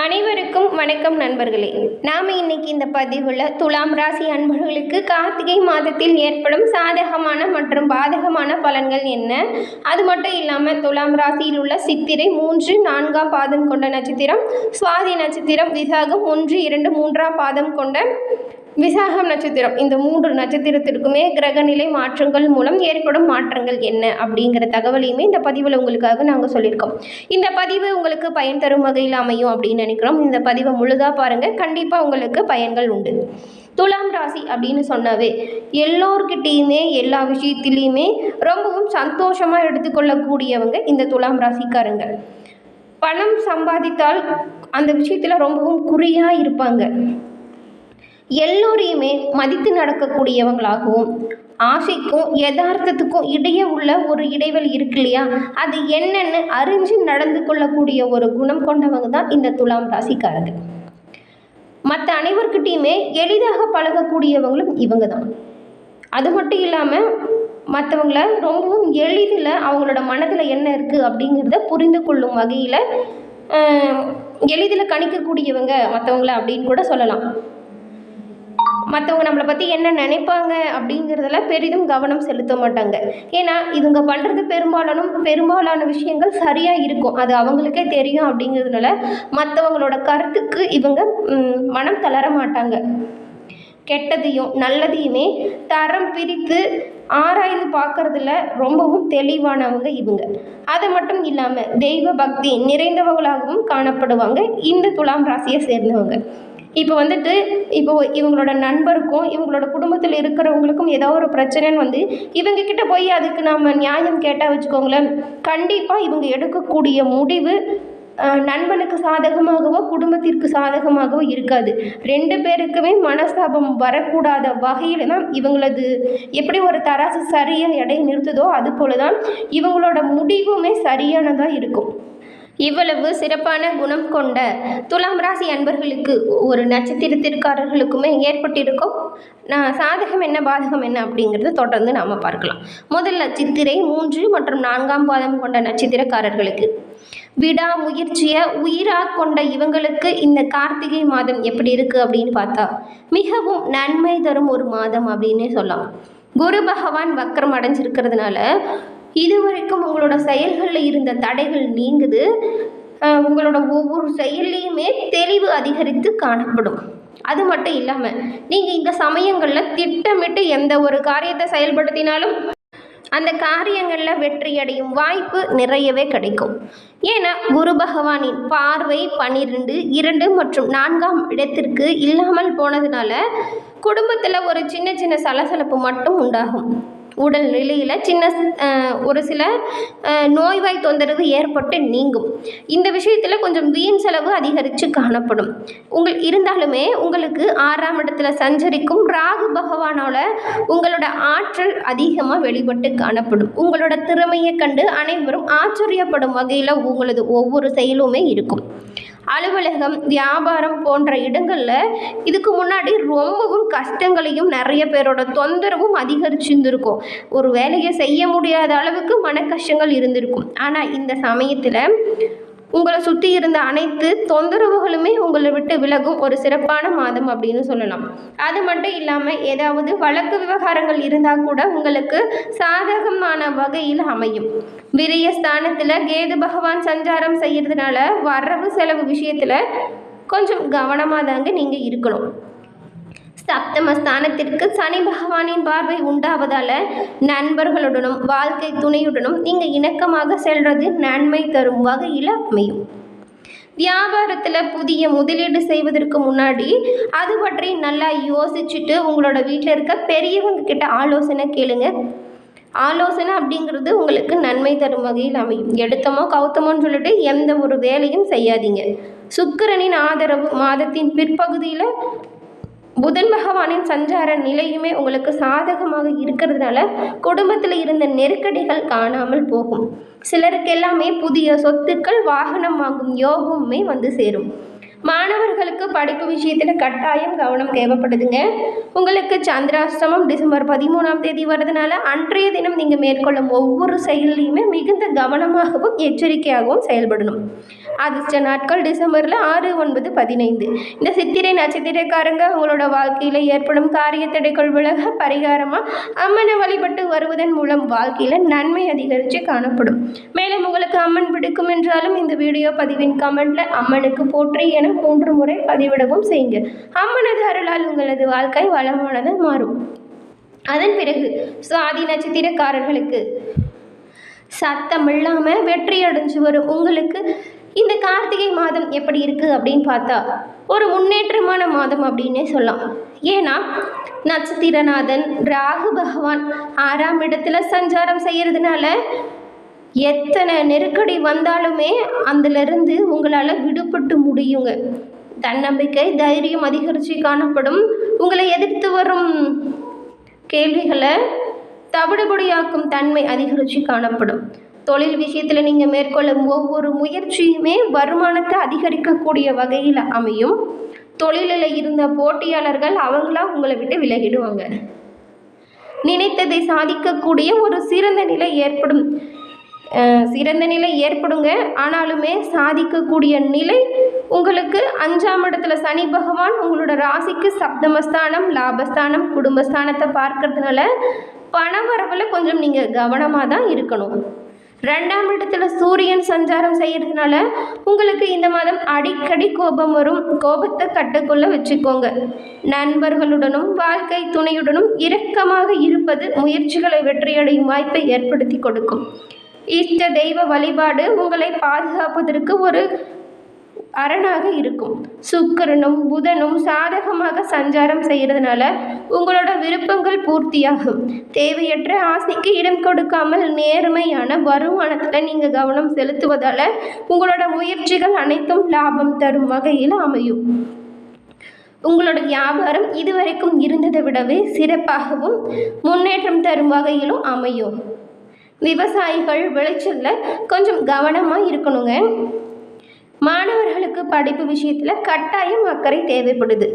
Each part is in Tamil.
அனைவருக்கும் வணக்கம் நண்பர்களே. நாம் இன்னைக்கு இந்த பதிவில் துலாம் ராசி அன்பர்களுக்கு கார்த்திகை மாதத்தில் ஏற்படும் சாதகமான மற்றும் பாதகமான பலன்கள் என்ன, அது மட்டும் இல்லாமல் துலாம் ராசியில் உள்ள சித்திரை 3, 4ஆம் பாதம் கொண்ட நட்சத்திரம், சுவாதி நட்சத்திரம், விசாகம் 1, 2, 3ஆம் பாதம் கொண்ட விசாகம் நட்சத்திரம், இந்த 3 நட்சத்திரத்திற்குமே கிரகநிலை மாற்றங்கள் மூலம் ஏற்படும் மாற்றங்கள் என்ன அப்படிங்கிற தகவலையுமே இந்த பதிவில் உங்களுக்காக நாங்கள் சொல்லியிருக்கோம். இந்த பதிவு உங்களுக்கு பயன் தரும் வகையில் அமையும் அப்படின்னு நினைக்கிறோம். இந்த பதிவை முழுதாக பாருங்கள், கண்டிப்பாக உங்களுக்கு பயன்கள் உண்டு. துலாம் ராசி அப்படின்னு சொன்னாவே எல்லோர்கிட்டையுமே எல்லா விஷயத்திலையுமே ரொம்பவும் சந்தோஷமாக எடுத்துக்கொள்ளக்கூடியவங்க இந்த துலாம் ராசிக்காரங்க. பணம் சம்பாதித்தால் அந்த விஷயத்தில் ரொம்பவும் குறியாக இருப்பாங்க. எல்லோரையுமே மதித்து நடக்கக்கூடியவங்களாகவும், ஆசைக்கும் யதார்த்தத்துக்கும் இடையே உள்ள ஒரு இடைவெளி இருக்கு இல்லையா, அது என்னென்னு அறிஞ்சு நடந்து கொள்ளக்கூடிய ஒரு குணம் கொண்டவங்க தான் இந்த துலாம் ராசிக்காரங்க. மற்ற அனைவர்கிட்டையுமே எளிதாக பழகக்கூடியவங்களும் இவங்க தான். அது மட்டும் இல்லாமல் மற்றவங்கள ரொம்பவும் எளிதில் அவங்களோட மனதில் என்ன இருக்குது அப்படிங்கிறத புரிந்து கொள்ளும் வகையில் எளிதில் கணிக்கக்கூடியவங்க மற்றவங்கள அப்படின்னு கூட சொல்லலாம். மற்றவங்க நம்மளை பற்றி என்ன நினைப்பாங்க அப்படிங்கிறதுல பெரிதும் கவனம் செலுத்த மாட்டாங்க. ஏன்னா இவங்க பண்ணுறது பெரும்பாலான விஷயங்கள் சரியாக இருக்கும், அது அவங்களுக்கே தெரியும். அப்படிங்கிறதுனால மற்றவங்களோட கருத்துக்கு இவங்க மனம் தளர மாட்டாங்க. கெட்டதையும் நல்லதையுமே தரம் பிரித்து ஆராய்ந்து பார்க்கறதுல ரொம்பவும் தெளிவானவங்க இவங்க. அது மட்டும் இல்லாமல் தெய்வ பக்தி நிறைந்தவங்களாகவும் காணப்படுவாங்க இந்த துலாம் ராசியை சேர்ந்தவங்க. இப்போ இவங்களோட நண்பருக்கும் இவங்களோட குடும்பத்தில் இருக்கிறவங்களுக்கும் ஏதோ ஒரு பிரச்சனைன்னு இவங்கக்கிட்ட போய் அதுக்கு நாம் நியாயம் கேட்டால் வச்சுக்கோங்களேன், கண்டிப்பாக இவங்க எடுக்கக்கூடிய முடிவு நண்பனுக்கு சாதகமாகவோ குடும்பத்திற்கு சாதகமாகவோ இருக்காது. 2 பேருக்குமே மனஸ்தாபம் வரக்கூடாத வகையில் தான் இவங்களது எப்படி ஒரு தராசு சரியாக எடை நிறுத்துதோ அது போல தான் இவங்களோட முடிவுமே சரியானதாக இருக்கும். இவ்வளவு சிறப்பான குணம் கொண்ட துலாம் ராசி அன்பர்களுக்கு ஒரு நட்சத்திரத்திற்காரர்களுக்குமே ஏற்பட்டிருக்கும் சாதகம் என்ன பாதகம் என்ன அப்படிங்கிறத தொடர்ந்து நாம் பார்க்கலாம். முதல்ல சித்திரை 3 மற்றும் 4ஆம் பாதம் கொண்ட நட்சத்திரக்காரர்களுக்கு விடா முயற்சியை உயிராக கொண்ட இவங்களுக்கு இந்த கார்த்திகை மாதம் எப்படி இருக்குது அப்படின்னு பார்த்தா மிகவும் நன்மை தரும் ஒரு மாதம் அப்படின்னே சொல்லலாம். குரு பகவான் வக்ரம் அடைஞ்சிருக்கிறதுனால இதுவரைக்கும் உங்களோட செயல்களில் இருந்த தடைகள் நீங்குது. உங்களோட ஒவ்வொரு செயல்லையுமே தெளிவு அதிகரித்து காணப்படும். அது மட்டும் இல்லாமல் நீங்கள் இந்த சமயங்களில் திட்டமிட்டு எந்த ஒரு காரியத்தை செயல்படுத்தினாலும் அந்த காரியங்களில் வெற்றியடையும் வாய்ப்பு நிறையவே கிடைக்கும். ஏன்னா குரு பகவானின் பார்வை 12, 2 மற்றும் 4ஆம் இடத்திற்கு இல்லாமல் போனதுனால குடும்பத்தில் ஒரு சின்ன சலசலப்பு மட்டும் உண்டாகும். உடல் நிலையில் ஒரு சில நோய்வாய் தொந்தரவு ஏற்பட்டு நீங்கும். இந்த விஷயத்தில் கொஞ்சம் வீண் செலவு அதிகரித்து காணப்படும். இருந்தாலுமே உங்களுக்கு 6ஆம் இடத்துல சஞ்சரிக்கும் ராகு பகவானோட உங்களோட ஆற்றல் அதிகமாக வெளிப்பட்டு காணப்படும். உங்களோட திறமையை கண்டு அனைவரும் ஆச்சரியப்படும் வகையில் உங்களது ஒவ்வொரு செயலுமே இருக்கும். அலுவலகம், வியாபாரம் போன்ற இடங்களில் இதுக்கு முன்னாடி ரொம்பவும் கஷ்டங்களையும் நிறைய பேரோட தொந்தரவும் அதிகரிச்சிருந்திருக்கும். ஒரு வேலையை செய்ய முடியாத அளவுக்கு மன கஷ்டங்கள் இருந்திருக்கும். ஆனால் இந்த சமயத்தில் உங்களை சுற்றி இருந்த அனைத்து தொந்தரவுகளுமே உங்களை விட்டு விலகும் ஒரு சிறப்பான மாதம் அப்படின்னு சொல்லலாம். அது மட்டும் இல்லாமல் ஏதாவது வழக்கு விவகாரங்கள் இருந்தால் கூட உங்களுக்கு சாதகமான வகையில் அமையும். விரய ஸ்தானத்தில் கேது பகவான் சஞ்சாரம் செய்கிறதுனால வரவு செலவு விஷயத்தில் கொஞ்சம் கவனமாக தாங்க நீங்கள் இருக்கணும். சப்தம ஸ்தானத்திற்கு சனி பகவானின் பார்வை உண்டாவதால் நண்பர்களுடனும் வாழ்க்கை துணையுடனும் நீங்கள் இணக்கமாக செல்வது நன்மை தரும் வகையில் அமையும். வியாபாரத்தில் புதிய முதலீடு செய்வதற்கு முன்னாடி அது பற்றி நல்லா யோசிச்சுட்டு உங்களோட வீட்டில் இருக்க பெரியவங்க கிட்ட ஆலோசனை கேளுங்க. ஆலோசனை அப்படிங்கிறது உங்களுக்கு நன்மை தரும் வகையில் அமையும். எடுத்தமோ கவுத்தமோன்னு சொல்லிட்டு எந்த ஒரு வேலையும் செய்யாதீங்க. சுக்கிரனின் ஆதரவு மாதத்தின் பிற்பகுதியில் புதன் பகவானின் சஞ்சார நிலையுமே உங்களுக்கு சாதகமாக இருக்கிறதுனால குடும்பத்தில் இருந்த நெருக்கடிகள் காணாமல் போகும். சிலருக்கு எல்லாமே புதிய சொத்துக்கள், வாகனம் வாங்கும் யோகமுமே சேரும். மாணவர்களுக்கு படிப்பு விஷயத்தில் கட்டாயம் கவனம் தேவைப்படுதுங்க. உங்களுக்கு சந்திராஷ்டமம் டிசம்பர் 13ஆம் தேதி வரதுனால அன்றைய தினம் நீங்கள் மேற்கொள்ளும் ஒவ்வொரு செயல்லையுமே மிகுந்த கவனமாகவும் எச்சரிக்கையாகவும் செயல்படணும். அதிர்ஷ்ட நாட்கள் டிசம்பரில் 6, 9, 15. இந்த சித்திரை நட்சத்திரக்காரங்க உங்களோட வாழ்க்கையில் ஏற்படும் காரிய தடைகள் விலக பரிகாரமாக அம்மனை வழிபட்டு வருவதன் மூலம் வாழ்க்கையில் நன்மை அதிகரித்து காணப்படும். மேலும் உங்களுக்கு அம்மன் பிடிக்கும் என்றாலும் இந்த வீடியோ பதிவின் கமெண்ட்ல அம்மனுக்கு போற்றி என 3 முறை பதிவிடவும் செய்யுங்க. அம்மனது அருளால் உங்களது வாழ்க்கை வளமானது மாறும். அதன் பிறகு சுவாதி நட்சத்திரக்காரர்களுக்கு சத்தம் இல்லாமல் வெற்றி அடைஞ்சு வரும் உங்களுக்கு இந்த கார்த்திகை மாதம் எப்படி இருக்குது அப்படின்னு பார்த்தா ஒரு முன்னேற்றமான மாதம் அப்படின்னே சொல்லலாம். ஏன்னா நட்சத்திரநாதன் ராகு பகவான் 6ஆம் இடத்துல சஞ்சாரம் செய்கிறதுனால எத்தனை நெருக்கடி வந்தாலுமே அதிலிருந்து உங்களால் விடுபட்டு முடியுங்க. தன்னம்பிக்கை தைரியம் அதிகரித்து காணப்படும். உங்களை எதிர்த்து வரும் கேள்விகளை தவிடுபடியாக்கும் தன்மை அதிகரித்து காணப்படும். தொழில் விஷயத்தில் நீங்கள் மேற்கொள்ளும் ஒவ்வொரு முயற்சியுமே வருமானத்தை அதிகரிக்கக்கூடிய வகையில் அமையும். தொழிலில் இருந்த போட்டியாளர்கள் அவங்களா உங்களை விட்டு விலகிடுவாங்க. நினைத்ததை சாதிக்கக்கூடிய ஒரு சிறந்த நிலை ஏற்படுங்க. ஆனாலுமே சாதிக்கக்கூடிய நிலை உங்களுக்கு 5ஆம் இடத்துல சனி பகவான் உங்களோட ராசிக்கு சப்தமஸ்தானம் லாபஸ்தானம் குடும்பஸ்தானத்தை பார்க்கறதுனால பணவரவில் கொஞ்சம் நீங்கள் கவனமாக தான் இருக்கணும். 2ஆம் இடத்துல சூரியன் சஞ்சாரம் செய்கிறதுனால உங்களுக்கு இந்த மாதம் அடிக்கடி கோபம் வரும். கோபத்தை கட்டுக்குள்ள வச்சுக்கோங்க. நண்பர்களுடனும் வாழ்க்கை துணையுடனும் இரக்கமாக இருப்பது முயற்சிகளை வெற்றியடையும் வாய்ப்பை ஏற்படுத்தி கொடுக்கும். இஷ்ட தெய்வ வழிபாடு உங்களை பாதுகாப்பதற்கு ஒரு அரணாக இருக்கும். சுக்கிரனும் புதனும் சாதகமாக சஞ்சாரம் செய்கிறதுனால உங்களோட விருப்பங்கள் பூர்த்தியாகும். தேவையற்ற ஆசைக்கு இடம் கொடுக்காமல் நேர்மையான வருமானத்தில் நீங்கள் கவனம் செலுத்துவதால் உங்களோட முயற்சிகள் அனைத்தும் லாபம் தரும் வகையில் அமையும். உங்களோட வியாபாரம் இதுவரைக்கும் இருந்ததை விடவே சிறப்பாகவும் முன்னேற்றம் தரும் வகையிலும் அமையும். விவசாயிகள் விளைச்சலில் கொஞ்சம் கவனமாக இருக்கணுங்க. மாணவர்களுக்கு படிப்பு விஷயத்தில் கட்டாயம் அக்கறை தேவைப்படுது.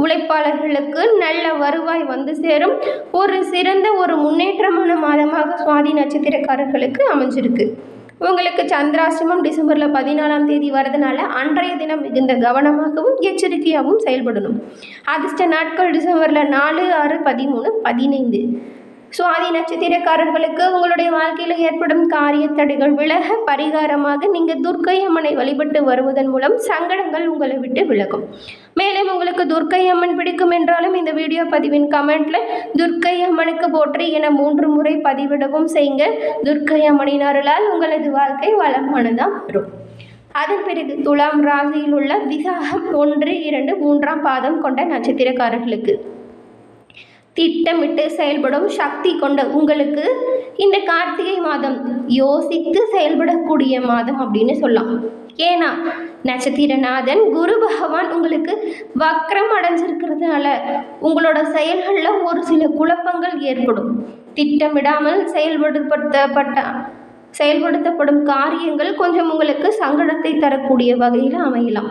உழைப்பாளர்களுக்கு நல்ல வருவாய் வந்து சேரும். ஒரு சிறந்த முன்னேற்றமான மாதமாக சுவாதி நட்சத்திரக்காரர்களுக்கு அமைஞ்சிருக்கு. உங்களுக்கு சந்திராஷ்டமம் டிசம்பரில் 14ஆம் தேதி வரதுனால அன்றைய தினம் மிகுந்த கவனமாகவும் எச்சரிக்கையாகவும் செயல்படணும். அதிர்ஷ்ட நாட்கள் டிசம்பரில் 4, 6, 13, 15. சுவாதி நட்சத்திரக்காரர்களுக்கு உங்களுடைய வாழ்க்கையில் ஏற்படும் காரிய தடைகள் விலக பரிகாரமாக நீங்கள் துர்க்கை அம்மனை வழிபட்டு வருவதன் மூலம் சங்கடங்கள் உங்களை விட்டு விலகும். மேலும் உங்களுக்கு துர்க்கை அம்மன் பிடிக்கும் என்றாலும் இந்த வீடியோ பதிவின் கமெண்ட்ல துர்க்கை அம்மனுக்கு போற்றி என 3 முறை பதிவிடவும் செய்யுங்க. துர்க்கை அம்மனின் அருளால் உங்களது வாழ்க்கை வளமானதாக வரும். அதன் பிறகு துலாம் ராசியில் உள்ள விசாகம் 1, 2, 3ஆம் பாதம் கொண்ட நட்சத்திரக்காரர்களுக்கு திட்டமிட்டு செயல்படும் சக்தி கொண்ட உங்களுக்கு இந்த கார்த்திகை மாதம் யோசித்து செயல்படக்கூடிய மாதம் அப்படின்னு சொல்லலாம். ஏன்னா நட்சத்திரநாதன் குரு பகவான் உங்களுக்கு வக்ரம் அடைஞ்சிருக்கிறதுனால உங்களோட செயல்களில் ஒரு சில குழப்பங்கள் ஏற்படும். திட்டமிடாமல் செயல்படுத்தப்படும் காரியங்கள் கொஞ்சம் உங்களுக்கு சங்கடத்தை தரக்கூடிய வகையில் அமையலாம்.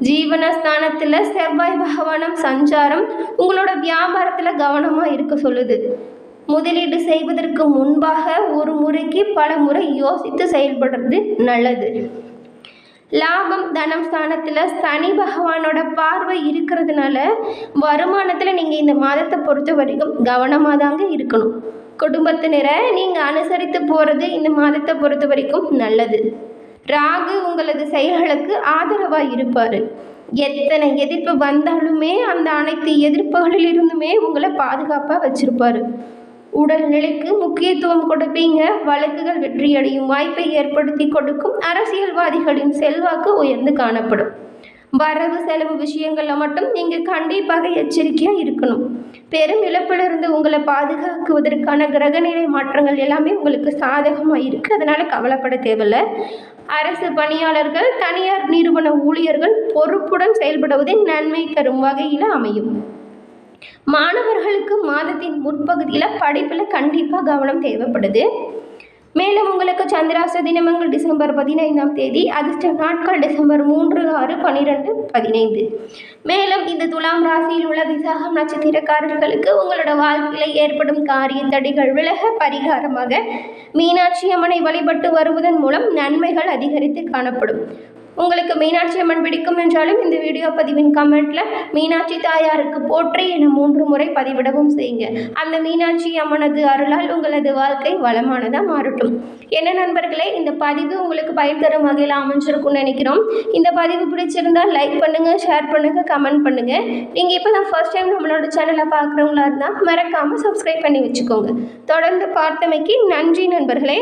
ஜீவனஸ்தானத்தில் செவ்வாய் பகவானும் சஞ்சாரம் உங்களோட வியாபாரத்தில் கவனமாக இருக்க சொல்லுது. முதலீடு செய்வதற்கு முன்பாக ஒரு முறைக்கு பல முறை யோசித்து செயல்படுறது நல்லது. லாபம் தனம் ஸ்தானத்தில் சனி பகவானோட பார்வை இருக்கிறதுனால வருமானத்தில் நீங்கள் இந்த மாதத்தை பொறுத்த வரைக்கும் கவனமாக தாங்க இருக்கணும். குடும்பத்தினரை நீங்கள் அனுசரித்து போகிறது இந்த மாதத்தை பொறுத்த வரைக்கும் நல்லது. ராகு உங்களது செயல்களுக்கு ஆதரவாக இருப்பார். எத்தனை எதிர்ப்பு வந்தாலுமே அந்த அனைத்து எதிர்ப்புகளிலிருந்துமே உங்களை பாதுகாப்பாக வச்சுருப்பார். உடல்நிலைக்கு முக்கியத்துவம் கொடுப்பீங்க. வழக்குகள் வெற்றியடையும் வாய்ப்பை ஏற்படுத்தி கொடுக்கும். அரசியல்வாதிகளின் செல்வாக்கு உயர்ந்து காணப்படும். வரவு செலவு விஷயங்களில் மட்டும் நீங்கள் கண்டிப்பாக எச்சரிக்கையாக இருக்கணும். பெரும் இழப்பிலிருந்து உங்களை பாதுகாக்குவதற்கான கிரகநிலை மாற்றங்கள் எல்லாமே உங்களுக்கு சாதகமாக இருக்குது. அதனால் கவலைப்பட தேவையில்லை. அரசு பணியாளர்கள் தனியார் நிறுவன ஊழியர்கள் பொறுப்புடன் செயல்படுவதை நன்மை தரும் வகையில் அமையும். மாணவர்களுக்கு மாதத்தின் முற்பகுதியில் படிப்பில் கண்டிப்பாக கவனம் தேவைப்படுது. மேலும் உங்களுக்கு சந்திராஷ்ட தினமங்கள் டிசம்பர் 15ஆம் தேதி, அதிர்ஷ்ட நாட்கள் டிசம்பர் 3, 6, 12, 15. மேலும் இந்த துலாம் ராசியில் உள்ள விசாகம் நட்சத்திரக்காரர்களுக்கு உங்களோட வாழ்க்கையில் ஏற்படும் காரிய தடைகள் விலக பரிகாரமாக மீனாட்சி அம்மனை வழிபட்டு வருவதன் மூலம் நன்மைகள் அதிகரித்து காணப்படும். உங்களுக்கு மீனாட்சி அம்மன் பிடிக்கும் என்றாலும் இந்த வீடியோ பதிவின் கமெண்ட்டில் மீனாட்சி தாயாருக்கு போற்றி என 3 முறை பதிவிடவும் செய்யுங்க. அந்த மீனாட்சி அம்மனது அருளால் உங்களது வாழ்க்கை வளமானதாக மாறட்டும். என்ன நண்பர்களே, இந்த பதிவு உங்களுக்கு பயன் தரும் வகையில் அமைஞ்சிருக்கும்னு நினைக்கிறோம். இந்த பதிவு பிடிச்சிருந்தால் லைக் பண்ணுங்கள், ஷேர் பண்ணுங்கள், கமெண்ட் பண்ணுங்கள். நீங்கள் இப்போ தான் ஃபர்ஸ்ட் டைம் நம்மளோட சேனலை பார்க்குறவங்களா இருந்தால் மறக்காமல் சப்ஸ்கிரைப் பண்ணி வச்சுக்கோங்க. தொடர்ந்து பார்த்தமைக்கு நன்றி நண்பர்களே.